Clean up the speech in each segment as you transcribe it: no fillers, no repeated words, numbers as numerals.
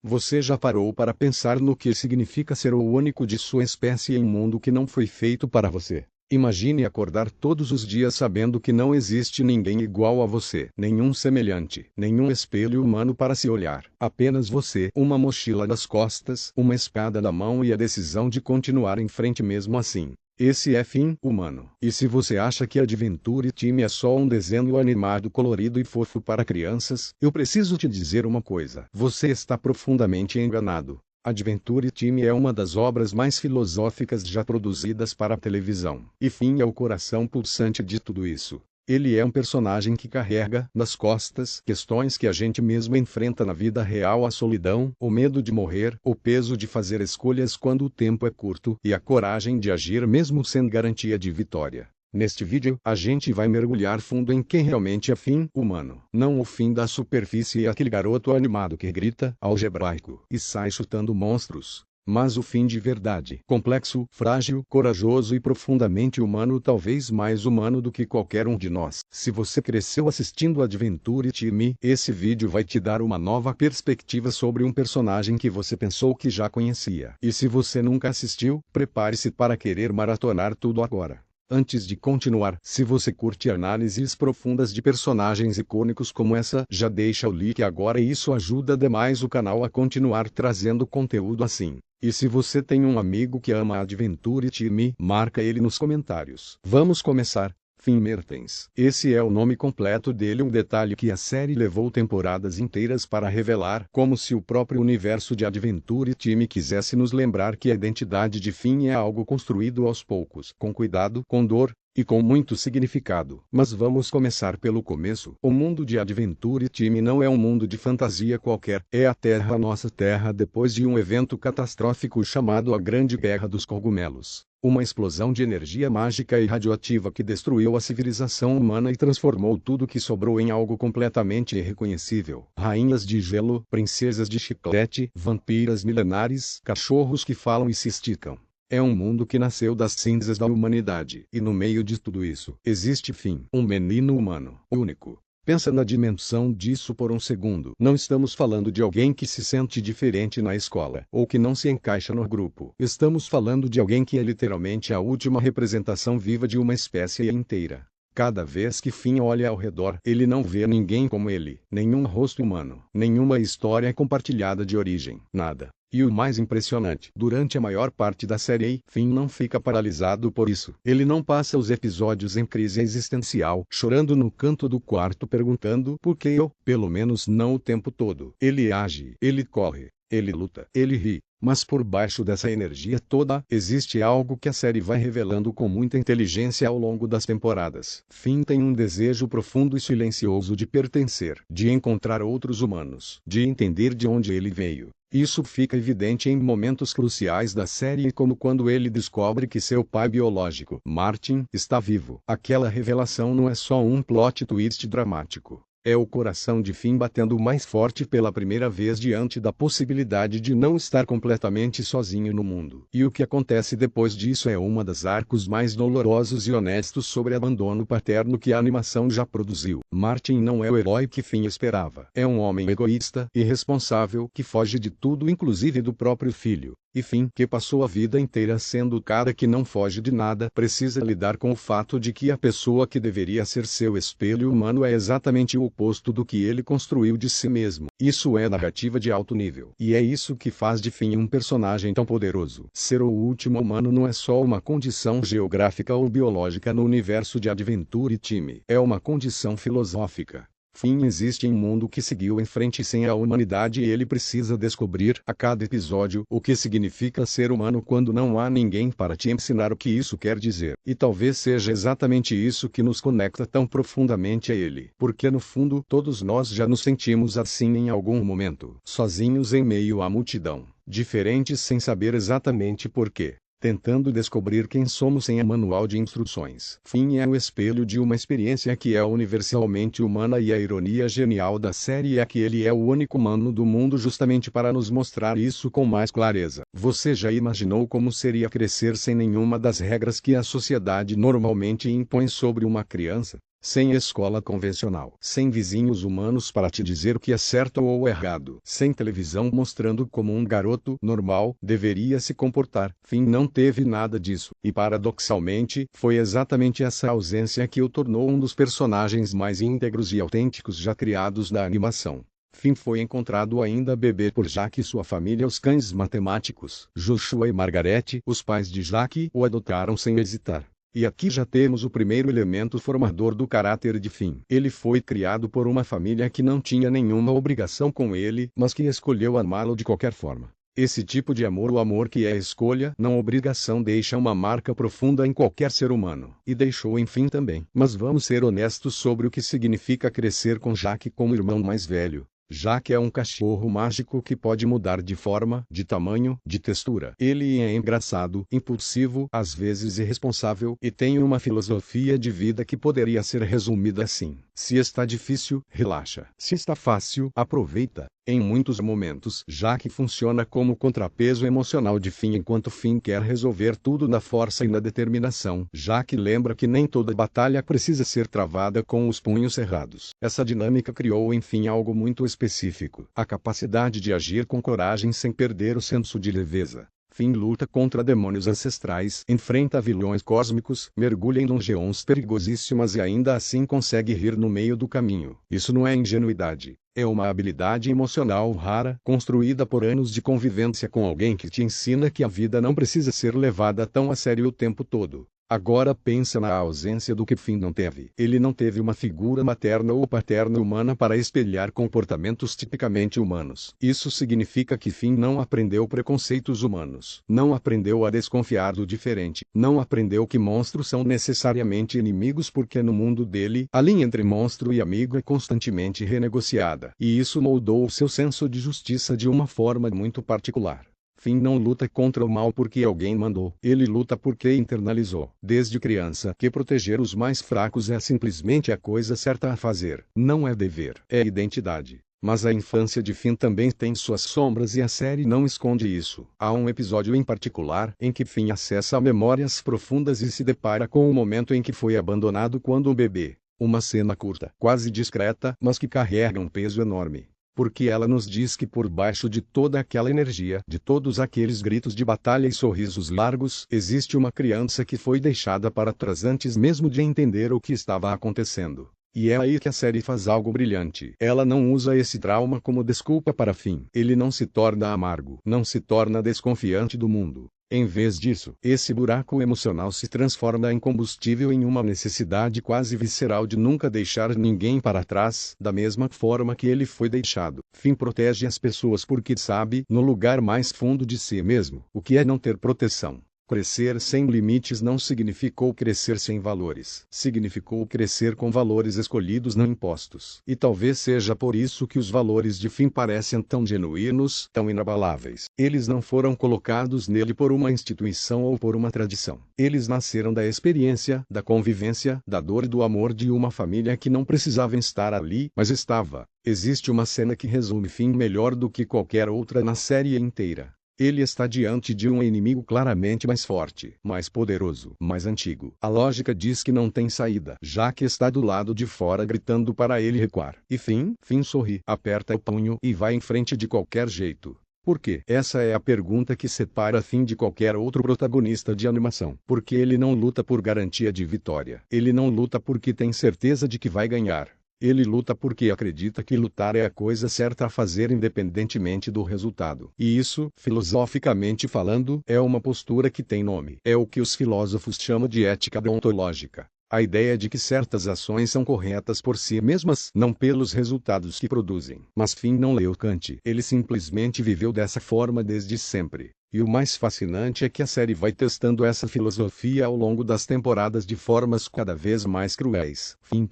Você já parou para pensar no que significa ser o único de sua espécie em um mundo que não foi feito para você? Imagine acordar todos os dias sabendo que não existe ninguém igual a você, nenhum semelhante, nenhum espelho humano para se olhar. Apenas você, uma mochila nas costas, uma espada na mão e a decisão de continuar em frente mesmo assim. Esse é fim humano. E se você acha que Adventure Time é só um desenho animado colorido e fofo para crianças, eu preciso te dizer uma coisa. Você está profundamente enganado. Adventure Time é uma das obras mais filosóficas já produzidas para a televisão. E Finn é o coração pulsante de tudo isso. Ele é um personagem que carrega, nas costas, questões que a gente mesmo enfrenta na vida real: a solidão, o medo de morrer, o peso de fazer escolhas quando o tempo é curto, e a coragem de agir mesmo sem garantia de vitória. Neste vídeo, a gente vai mergulhar fundo em quem realmente é fim humano. Não o fim da superfície e aquele garoto animado que grita, algebraico, e sai chutando monstros. Mas o fim de verdade, complexo, frágil, corajoso e profundamente humano, talvez mais humano do que qualquer um de nós. Se você cresceu assistindo Adventure Time, esse vídeo vai te dar uma nova perspectiva sobre um personagem que você pensou que já conhecia. E se você nunca assistiu, prepare-se para querer maratonar tudo agora. Antes de continuar, se você curte análises profundas de personagens icônicos como essa, já deixa o like agora, e isso ajuda demais o canal a continuar trazendo conteúdo assim. E se você tem um amigo que ama Adventure Time, marca ele nos comentários. Vamos começar. Finn Mertens. Esse é o nome completo dele, um detalhe que a série levou temporadas inteiras para revelar, como se o próprio universo de Adventure Time quisesse nos lembrar que a identidade de Finn é algo construído aos poucos, com cuidado, com dor, e com muito significado. Mas vamos começar pelo começo. O mundo de Adventure Time não é um mundo de fantasia qualquer, é a Terra, nossa Terra, depois de um evento catastrófico chamado a Grande Guerra dos Cogumelos. Uma explosão de energia mágica e radioativa que destruiu a civilização humana e transformou tudo que sobrou em algo completamente irreconhecível. Rainhas de gelo, princesas de chiclete, vampiras milenares, cachorros que falam e se esticam. É um mundo que nasceu das cinzas da humanidade. E no meio de tudo isso, existe Finn, um menino humano, único. Pensa na dimensão disso por um segundo. Não estamos falando de alguém que se sente diferente na escola, ou que não se encaixa no grupo. Estamos falando de alguém que é literalmente a última representação viva de uma espécie inteira. Cada vez que Finn olha ao redor, ele não vê ninguém como ele, nenhum rosto humano, nenhuma história compartilhada de origem, nada. E o mais impressionante, durante a maior parte da série, Finn não fica paralisado por isso. Ele não passa os episódios em crise existencial, chorando no canto do quarto perguntando por que eu, pelo menos não o tempo todo. Ele age, ele corre, ele luta, ele ri. Mas por baixo dessa energia toda, existe algo que a série vai revelando com muita inteligência ao longo das temporadas. Finn tem um desejo profundo e silencioso de pertencer, de encontrar outros humanos, de entender de onde ele veio. Isso fica evidente em momentos cruciais da série, como quando ele descobre que seu pai biológico, Martin, está vivo. Aquela revelação não é só um plot twist dramático. É o coração de Finn batendo mais forte pela primeira vez diante da possibilidade de não estar completamente sozinho no mundo. E o que acontece depois disso é uma das arcos mais dolorosos e honestos sobre abandono paterno que a animação já produziu. Martin não é o herói que Finn esperava. É um homem egoísta, irresponsável, que foge de tudo, inclusive do próprio filho. E Finn, que passou a vida inteira sendo o cara que não foge de nada, precisa lidar com o fato de que a pessoa que deveria ser seu espelho humano é exatamente o oposto do que ele construiu de si mesmo. Isso é narrativa de alto nível. E é isso que faz de Finn um personagem tão poderoso. Ser o último humano não é só uma condição geográfica ou biológica no universo de Adventure Time. É uma condição filosófica. Finn existe em um mundo que seguiu em frente sem a humanidade, e ele precisa descobrir, a cada episódio, o que significa ser humano quando não há ninguém para te ensinar o que isso quer dizer. E talvez seja exatamente isso que nos conecta tão profundamente a ele. Porque no fundo, todos nós já nos sentimos assim em algum momento. Sozinhos em meio à multidão. Diferentes sem saber exatamente porquê. Tentando descobrir quem somos sem a manual de instruções. Finn é o espelho de uma experiência que é universalmente humana, e a ironia genial da série é que ele é o único humano do mundo justamente para nos mostrar isso com mais clareza. Você já imaginou como seria crescer sem nenhuma das regras que a sociedade normalmente impõe sobre uma criança? sem escola convencional, sem vizinhos humanos para te dizer o que é certo ou errado, sem televisão mostrando como um garoto normal deveria se comportar. Finn não teve nada disso, e paradoxalmente, foi exatamente essa ausência que o tornou um dos personagens mais íntegros e autênticos já criados da animação. Finn foi encontrado ainda bebê por Jack e sua família, os cães matemáticos. Joshua e Margaret, os pais de Jack, o adotaram sem hesitar. E aqui já temos o primeiro elemento formador do caráter de Finn. Ele foi criado por uma família que não tinha nenhuma obrigação com ele, mas que escolheu amá-lo de qualquer forma. Esse tipo de amor, o amor que é escolha, não obrigação, deixa uma marca profunda em qualquer ser humano. E deixou em Finn também. Mas vamos ser honestos sobre o que significa crescer com Jack como irmão mais velho. Jack é um cachorro mágico que pode mudar de forma, de tamanho, de textura. Ele é engraçado, impulsivo, às vezes irresponsável, e tem uma filosofia de vida que poderia ser resumida assim: se está difícil, relaxa. Se está fácil, aproveita. Em muitos momentos, Jack funciona como contrapeso emocional de Finn, enquanto Finn quer resolver tudo na força e na determinação. Jack lembra que nem toda batalha precisa ser travada com os punhos cerrados. Essa dinâmica criou em Finn algo muito específico: a capacidade de agir com coragem sem perder o senso de leveza. Finn luta contra demônios ancestrais, enfrenta vilões cósmicos, mergulha em dungeons perigosíssimas e ainda assim consegue rir no meio do caminho. Isso não é ingenuidade. É uma habilidade emocional rara, construída por anos de convivência com alguém que te ensina que a vida não precisa ser levada tão a sério o tempo todo. Agora pensa na ausência do que Finn não teve. Ele não teve uma figura materna ou paterna humana para espelhar comportamentos tipicamente humanos. Isso significa que Finn não aprendeu preconceitos humanos. Não aprendeu a desconfiar do diferente. Não aprendeu que monstros são necessariamente inimigos, porque no mundo dele, a linha entre monstro e amigo é constantemente renegociada. E isso moldou o seu senso de justiça de uma forma muito particular. Finn não luta contra o mal porque alguém mandou. Ele luta porque internalizou, desde criança, que proteger os mais fracos é simplesmente a coisa certa a fazer. Não é dever, é identidade. Mas a infância de Finn também tem suas sombras e a série não esconde isso. Há um episódio em particular em que Finn acessa memórias profundas e se depara com o momento em que foi abandonado quando um bebê. Uma cena curta, quase discreta, mas que carrega um peso enorme. Porque ela nos diz que por baixo de toda aquela energia, de todos aqueles gritos de batalha e sorrisos largos, existe uma criança que foi deixada para trás antes mesmo de entender o que estava acontecendo. E é aí que a série faz algo brilhante. Ela não usa esse trauma como desculpa para Finn. Ele não se torna amargo, não se torna desconfiante do mundo. Em vez disso, esse buraco emocional se transforma em combustível, em uma necessidade quase visceral de nunca deixar ninguém para trás, da mesma forma que ele foi deixado. Finn protege as pessoas porque sabe, no lugar mais fundo de si mesmo, o que é não ter proteção. Crescer sem limites não significou crescer sem valores. Significou crescer com valores escolhidos, não impostos. E talvez seja por isso que os valores de Finn parecem tão genuínos, tão inabaláveis. Eles não foram colocados nele por uma instituição ou por uma tradição. Eles nasceram da experiência, da convivência, da dor e do amor de uma família que não precisava estar ali, mas estava. Existe uma cena que resume Finn melhor do que qualquer outra na série inteira. Ele está diante de um inimigo claramente mais forte, mais poderoso, mais antigo. A lógica diz que não tem saída, já que está do lado de fora gritando para ele recuar. E Finn sorri, aperta o punho e vai em frente de qualquer jeito. Por quê? Essa é a pergunta que separa Finn de qualquer outro protagonista de animação. Porque ele não luta por garantia de vitória. Ele não luta porque tem certeza de que vai ganhar. Ele luta porque acredita que lutar é a coisa certa a fazer independentemente do resultado. E isso, filosoficamente falando, é uma postura que tem nome. É o que os filósofos chamam de ética deontológica. A ideia de que certas ações são corretas por si mesmas, não pelos resultados que produzem. Mas Finn não leu Kant. Ele simplesmente viveu dessa forma desde sempre. E o mais fascinante é que a série vai testando essa filosofia ao longo das temporadas de formas cada vez mais cruéis. Finn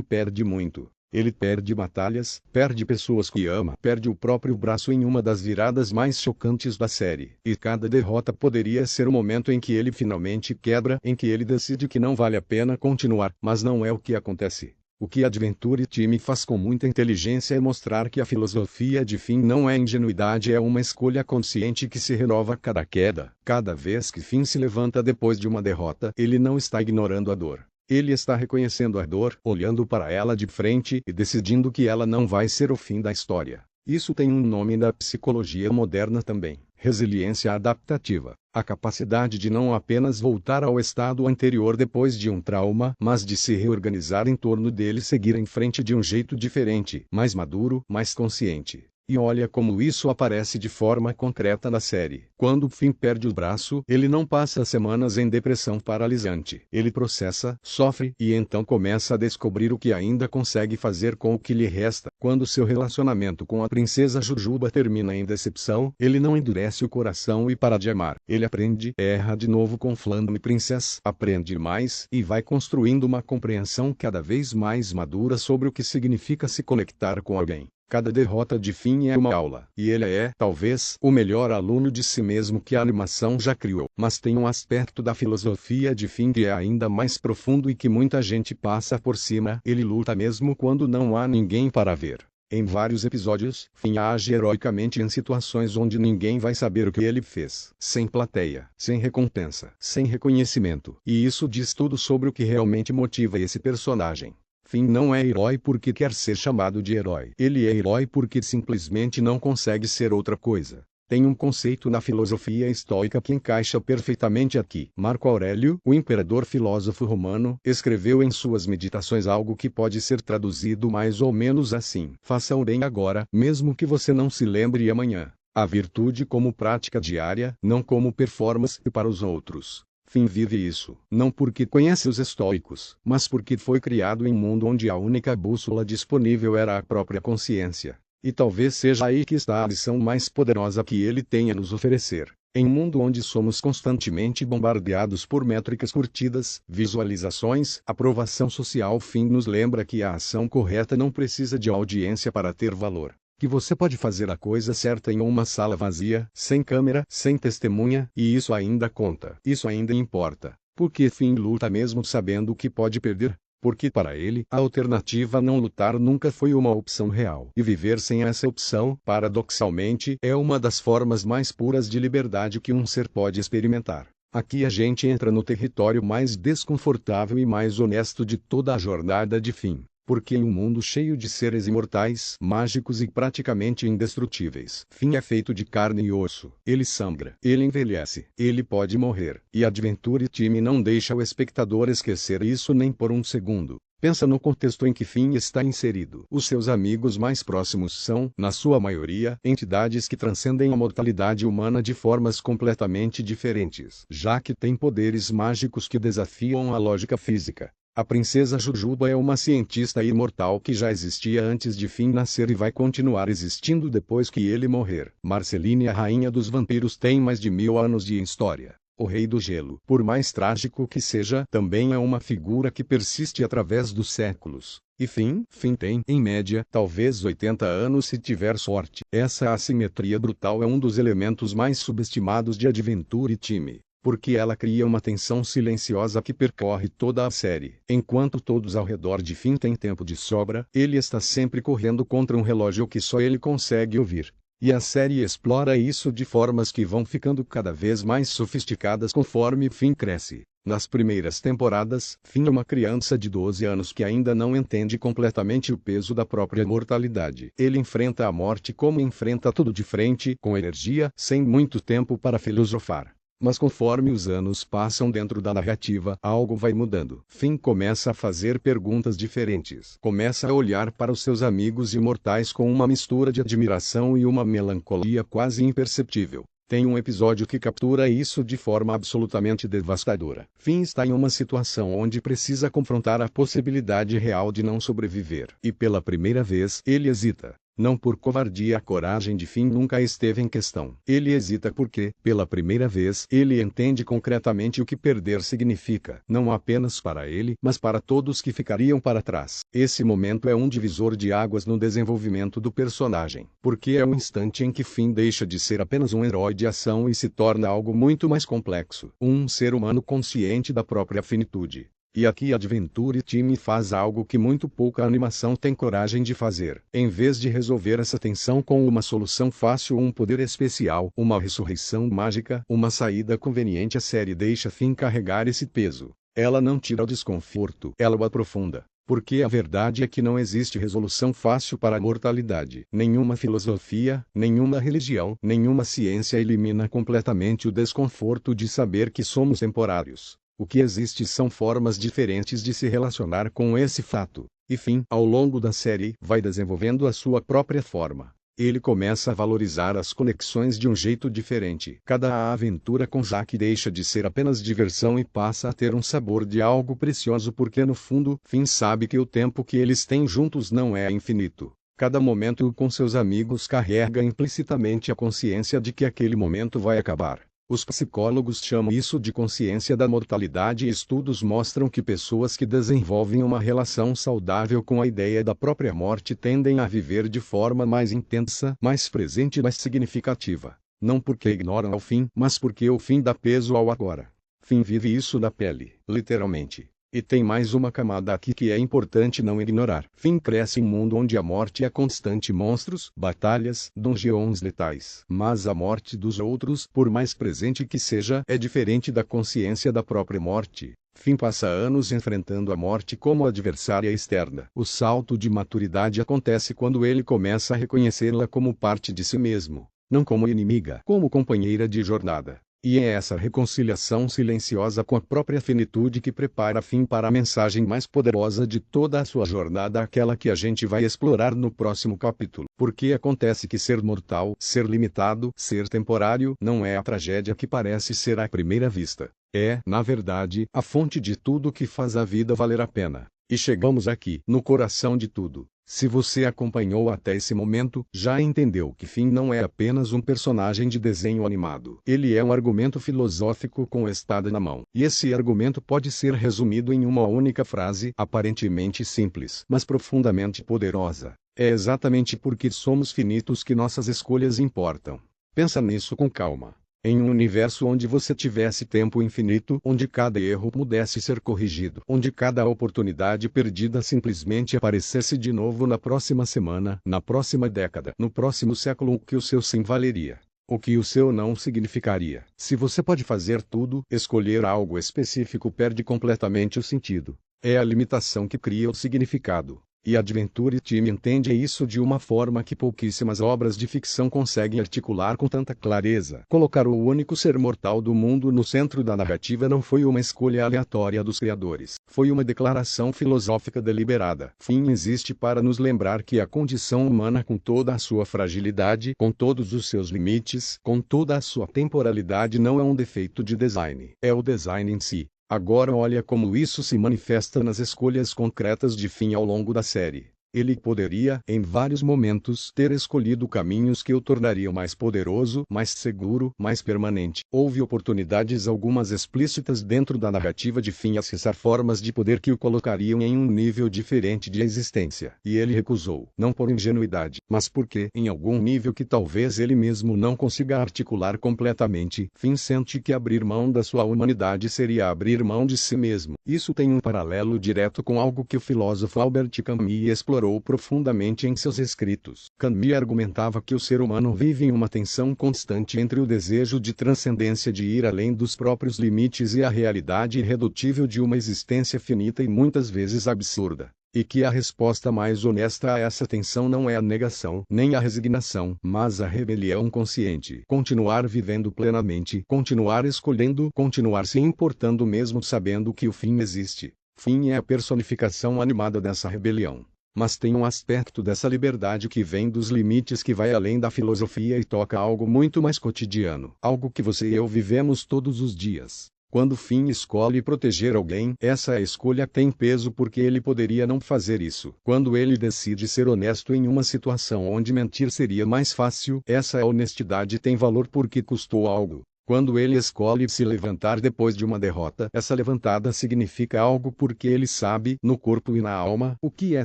perde muito. Ele perde batalhas, perde pessoas que ama, perde o próprio braço em uma das viradas mais chocantes da série. E cada derrota poderia ser o momento em que ele finalmente quebra, em que ele decide que não vale a pena continuar, mas não é o que acontece. O que Adventure Time faz com muita inteligência é mostrar que a filosofia de Finn não é ingenuidade, é uma escolha consciente que se renova a cada queda. Cada vez que Finn se levanta depois de uma derrota, ele não está ignorando a dor. Ele está reconhecendo a dor, olhando para ela de frente e decidindo que ela não vai ser o fim da história. Isso tem um nome na psicologia moderna também: resiliência adaptativa. A capacidade de não apenas voltar ao estado anterior depois de um trauma, mas de se reorganizar em torno dele e seguir em frente de um jeito diferente, mais maduro, mais consciente. E olha como isso aparece de forma concreta na série. Quando Finn perde o braço, ele não passa semanas em depressão paralisante. Ele processa, sofre e então começa a descobrir o que ainda consegue fazer com o que lhe resta. Quando seu relacionamento com a princesa Jujuba termina em decepção, ele não endurece o coração e para de amar. Ele aprende, erra de novo com Flandre Princess, aprende mais e vai construindo uma compreensão cada vez mais madura sobre o que significa se conectar com alguém. Cada derrota de Finn é uma aula, e ele é, talvez, o melhor aluno de si mesmo que a animação já criou. Mas tem um aspecto da filosofia de Finn que é ainda mais profundo e que muita gente passa por cima: ele luta mesmo quando não há ninguém para ver. Em vários episódios, Finn age heroicamente em situações onde ninguém vai saber o que ele fez. Sem plateia, sem recompensa, sem reconhecimento. E isso diz tudo sobre o que realmente motiva esse personagem. Finn não é herói porque quer ser chamado de herói. Ele é herói porque simplesmente não consegue ser outra coisa. Tem um conceito na filosofia estoica que encaixa perfeitamente aqui. Marco Aurélio, o imperador filósofo romano, escreveu em suas meditações algo que pode ser traduzido mais ou menos assim: faça o bem agora, mesmo que você não se lembre amanhã. A virtude como prática diária, não como performance para os outros. Finn vive isso, não porque conhece os estoicos, mas porque foi criado em um mundo onde a única bússola disponível era a própria consciência. E talvez seja aí que está a lição mais poderosa que ele tem a nos oferecer. Em um mundo onde somos constantemente bombardeados por métricas curtidas, visualizações, aprovação social, Finn nos lembra que a ação correta não precisa de audiência para ter valor. Que você pode fazer a coisa certa em uma sala vazia, sem câmera, sem testemunha, e isso ainda conta. Isso ainda importa. Porque Finn luta mesmo sabendo que pode perder. Porque para ele, a alternativa não lutar nunca foi uma opção real. E viver sem essa opção, paradoxalmente, é uma das formas mais puras de liberdade que um ser pode experimentar. Aqui a gente entra no território mais desconfortável e mais honesto de toda a jornada de Finn. Porque em um mundo cheio de seres imortais, mágicos e praticamente indestrutíveis, Finn é feito de carne e osso. Ele sangra, ele envelhece, ele pode morrer. E Adventure Time não deixa o espectador esquecer isso nem por um segundo. Pensa no contexto em que Finn está inserido. Os seus amigos mais próximos são, na sua maioria, entidades que transcendem a mortalidade humana de formas completamente diferentes, já que têm poderes mágicos que desafiam a lógica física. A princesa Jujuba é uma cientista imortal que já existia antes de Finn nascer e vai continuar existindo depois que ele morrer. Marceline, a rainha dos vampiros, tem mais de 1000 anos de história. O Rei do Gelo, por mais trágico que seja, também é uma figura que persiste através dos séculos. E Finn tem, em média, talvez 80 anos se tiver sorte. Essa assimetria brutal é um dos elementos mais subestimados de Adventure Time. Porque ela cria uma tensão silenciosa que percorre toda a série. Enquanto todos ao redor de Finn têm tempo de sobra, ele está sempre correndo contra um relógio que só ele consegue ouvir. E a série explora isso de formas que vão ficando cada vez mais sofisticadas conforme Finn cresce. Nas primeiras temporadas, Finn é uma criança de 12 anos que ainda não entende completamente o peso da própria mortalidade. Ele enfrenta a morte como enfrenta tudo de frente, com energia, sem muito tempo para filosofar. Mas conforme os anos passam dentro da narrativa, algo vai mudando. Finn começa a fazer perguntas diferentes. Começa a olhar para os seus amigos imortais com uma mistura de admiração e uma melancolia quase imperceptível. Tem um episódio que captura isso de forma absolutamente devastadora. Finn está em uma situação onde precisa confrontar a possibilidade real de não sobreviver. E pela primeira vez, ele hesita. Não por covardia, a coragem de Finn nunca esteve em questão. Ele hesita porque, pela primeira vez, ele entende concretamente o que perder significa, não apenas para ele, mas para todos que ficariam para trás. Esse momento é um divisor de águas no desenvolvimento do personagem, porque é o instante em que Finn deixa de ser apenas um herói de ação e se torna algo muito mais complexo, um ser humano consciente da própria finitude. E aqui Adventure Time faz algo que muito pouca animação tem coragem de fazer. Em vez de resolver essa tensão com uma solução fácil ou um poder especial, uma ressurreição mágica, uma saída conveniente, a série deixa Finn carregar esse peso. Ela não tira o desconforto, ela o aprofunda. Porque a verdade é que não existe resolução fácil para a mortalidade. Nenhuma filosofia, nenhuma religião, nenhuma ciência elimina completamente o desconforto de saber que somos temporários. O que existe são formas diferentes de se relacionar com esse fato. E Finn, ao longo da série, vai desenvolvendo a sua própria forma. Ele começa a valorizar as conexões de um jeito diferente. Cada aventura com Jack deixa de ser apenas diversão e passa a ter um sabor de algo precioso porque no fundo, Finn sabe que o tempo que eles têm juntos não é infinito. Cada momento com seus amigos carrega implicitamente a consciência de que aquele momento vai acabar. Os psicólogos chamam isso de consciência da mortalidade e estudos mostram que pessoas que desenvolvem uma relação saudável com a ideia da própria morte tendem a viver de forma mais intensa, mais presente e mais significativa. Não porque ignoram o fim, mas porque o fim dá peso ao agora. Finn vive isso na pele, literalmente. E tem mais uma camada aqui que é importante não ignorar. Finn cresce em um mundo onde a morte é constante: monstros, batalhas, dungeons letais. Mas a morte dos outros, por mais presente que seja, é diferente da consciência da própria morte. Finn passa anos enfrentando a morte como adversária externa. O salto de maturidade acontece quando ele começa a reconhecê-la como parte de si mesmo, não como inimiga, como companheira de jornada. E é essa reconciliação silenciosa com a própria finitude que prepara Finn para a mensagem mais poderosa de toda a sua jornada, aquela que a gente vai explorar no próximo capítulo. Porque acontece que ser mortal, ser limitado, ser temporário, não é a tragédia que parece ser à primeira vista. É, na verdade, a fonte de tudo que faz a vida valer a pena. E chegamos aqui, no coração de tudo. Se você acompanhou até esse momento, já entendeu que Finn não é apenas um personagem de desenho animado. Ele é um argumento filosófico com a espada na mão. E esse argumento pode ser resumido em uma única frase, aparentemente simples, mas profundamente poderosa. É exatamente porque somos finitos que nossas escolhas importam. Pensa nisso com calma. Em um universo onde você tivesse tempo infinito, onde cada erro pudesse ser corrigido, onde cada oportunidade perdida simplesmente aparecesse de novo na próxima semana, na próxima década, no próximo século, o que o seu sim valeria, o que o seu não significaria. Se você pode fazer tudo, escolher algo específico perde completamente o sentido. É a limitação que cria o significado. E Adventure Time entende isso de uma forma que pouquíssimas obras de ficção conseguem articular com tanta clareza. Colocar o único ser mortal do mundo no centro da narrativa não foi uma escolha aleatória dos criadores. Foi uma declaração filosófica deliberada. Finn existe para nos lembrar que a condição humana, com toda a sua fragilidade, com todos os seus limites, com toda a sua temporalidade, não é um defeito de design. É o design em si. Agora olha como isso se manifesta nas escolhas concretas de Finn ao longo da série. Ele poderia, em vários momentos, ter escolhido caminhos que o tornariam mais poderoso, mais seguro, mais permanente. Houve oportunidades, algumas explícitas dentro da narrativa de Finn, acessar formas de poder que o colocariam em um nível diferente de existência. E ele recusou, não por ingenuidade, mas porque, em algum nível que talvez ele mesmo não consiga articular completamente, Finn sente que abrir mão da sua humanidade seria abrir mão de si mesmo. Isso tem um paralelo direto com algo que o filósofo Albert Camus explorou profundamente em seus escritos. Camus argumentava que o ser humano vive em uma tensão constante entre o desejo de transcendência, de ir além dos próprios limites, e a realidade irredutível de uma existência finita e muitas vezes absurda. E que a resposta mais honesta a essa tensão não é a negação, nem a resignação, mas a rebelião consciente. Continuar vivendo plenamente, continuar escolhendo, continuar se importando mesmo sabendo que o fim existe. Finn é a personificação animada dessa rebelião. Mas tem um aspecto dessa liberdade que vem dos limites que vai além da filosofia e toca algo muito mais cotidiano. Algo que você e eu vivemos todos os dias. Quando Finn escolhe proteger alguém, essa escolha tem peso porque ele poderia não fazer isso. Quando ele decide ser honesto em uma situação onde mentir seria mais fácil, essa honestidade tem valor porque custou algo. Quando ele escolhe se levantar depois de uma derrota, essa levantada significa algo porque ele sabe, no corpo e na alma, o que é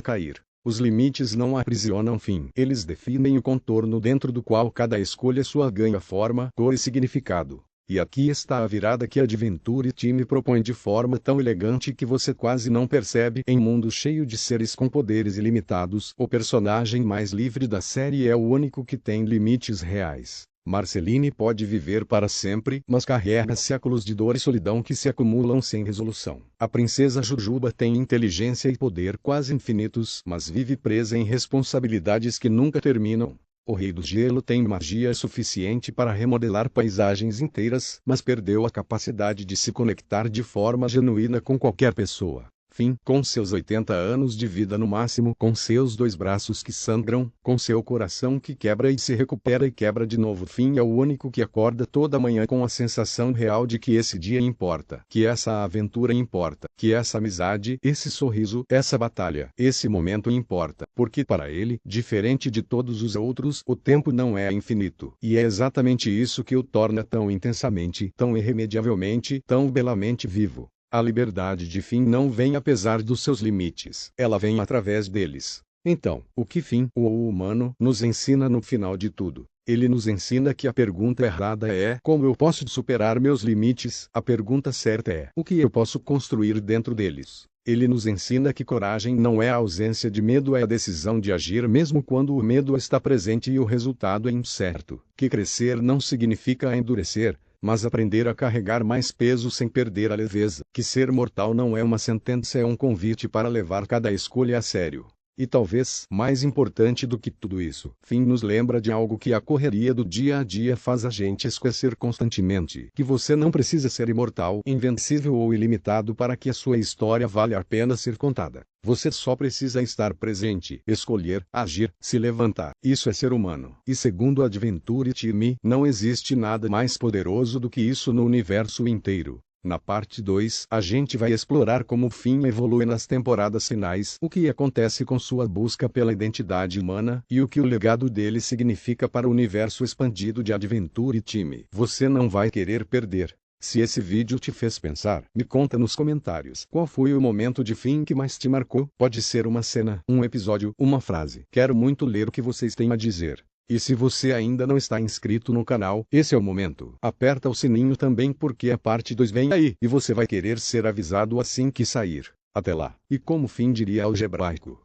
cair. Os limites não aprisionam Finn. Eles definem o contorno dentro do qual cada escolha sua ganha forma, cor e significado. E aqui está a virada que Adventure Time propõe de forma tão elegante que você quase não percebe. Em um mundo cheio de seres com poderes ilimitados, o personagem mais livre da série é o único que tem limites reais. Marceline pode viver para sempre, mas carrega séculos de dor e solidão que se acumulam sem resolução. A princesa Jujuba tem inteligência e poder quase infinitos, mas vive presa em responsabilidades que nunca terminam. O Rei do Gelo tem magia suficiente para remodelar paisagens inteiras, mas perdeu a capacidade de se conectar de forma genuína com qualquer pessoa. Finn, com seus 80 anos de vida no máximo, com seus 2 braços que sangram, com seu coração que quebra e se recupera e quebra de novo. Finn é o único que acorda toda manhã com a sensação real de que esse dia importa, que essa aventura importa, que essa amizade, esse sorriso, essa batalha, esse momento importa, porque para ele, diferente de todos os outros, o tempo não é infinito. E é exatamente isso que o torna tão intensamente, tão irremediavelmente, tão belamente vivo. A liberdade de Finn não vem apesar dos seus limites, ela vem através deles. Então, o que Finn, o humano, nos ensina no final de tudo? Ele nos ensina que a pergunta errada é: como eu posso superar meus limites? A pergunta certa é: o que eu posso construir dentro deles? Ele nos ensina que coragem não é a ausência de medo, é a decisão de agir mesmo quando o medo está presente e o resultado é incerto. Que crescer não significa endurecer, mas aprender a carregar mais peso sem perder a leveza. Que ser mortal não é uma sentença, é um convite para levar cada escolha a sério. E talvez, mais importante do que tudo isso, Finn nos lembra de algo que a correria do dia a dia faz a gente esquecer constantemente: que você não precisa ser imortal, invencível ou ilimitado para que a sua história valha a pena ser contada. Você só precisa estar presente, escolher, agir, se levantar. Isso é ser humano. E segundo Adventure Time, não existe nada mais poderoso do que isso no universo inteiro. Na parte 2, a gente vai explorar como Finn evolui nas temporadas finais, o que acontece com sua busca pela identidade humana, e o que o legado dele significa para o universo expandido de Adventure Time. Você não vai querer perder. Se esse vídeo te fez pensar, me conta nos comentários qual foi o momento de Finn que mais te marcou. Pode ser uma cena, um episódio, uma frase. Quero muito ler o que vocês têm a dizer. E se você ainda não está inscrito no canal, esse é o momento. Aperta o sininho também porque a parte 2 vem aí, e você vai querer ser avisado assim que sair. Até lá. E como Finn diria algebraico,